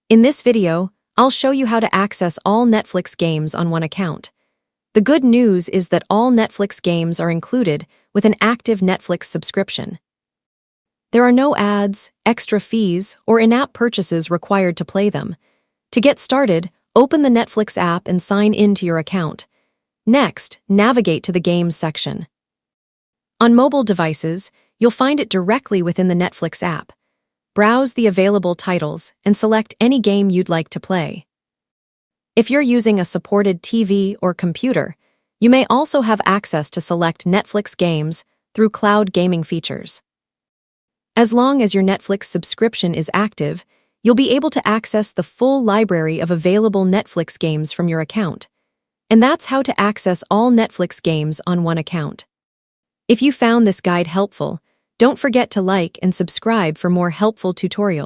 In this video, I'll show you how to access all Netflix games on one account. The good news is that all Netflix games are included with an active Netflix subscription. There are no ads, extra fees, or in-app purchases required to play them. To get started, open the Netflix app and sign in to your account. Next, navigate to the Games section. On mobile devices, you'll find it directly within the Netflix app. Browse the available titles and select any game you'd like to play. If you're using a supported TV or computer, you may also have access to select Netflix games through cloud gaming features. As long as your Netflix subscription is active, you'll be able to access the full library of available Netflix games from your account. And that's how to access all Netflix games on one account. If you found this guide helpful, don't forget to like and subscribe for more helpful tutorials.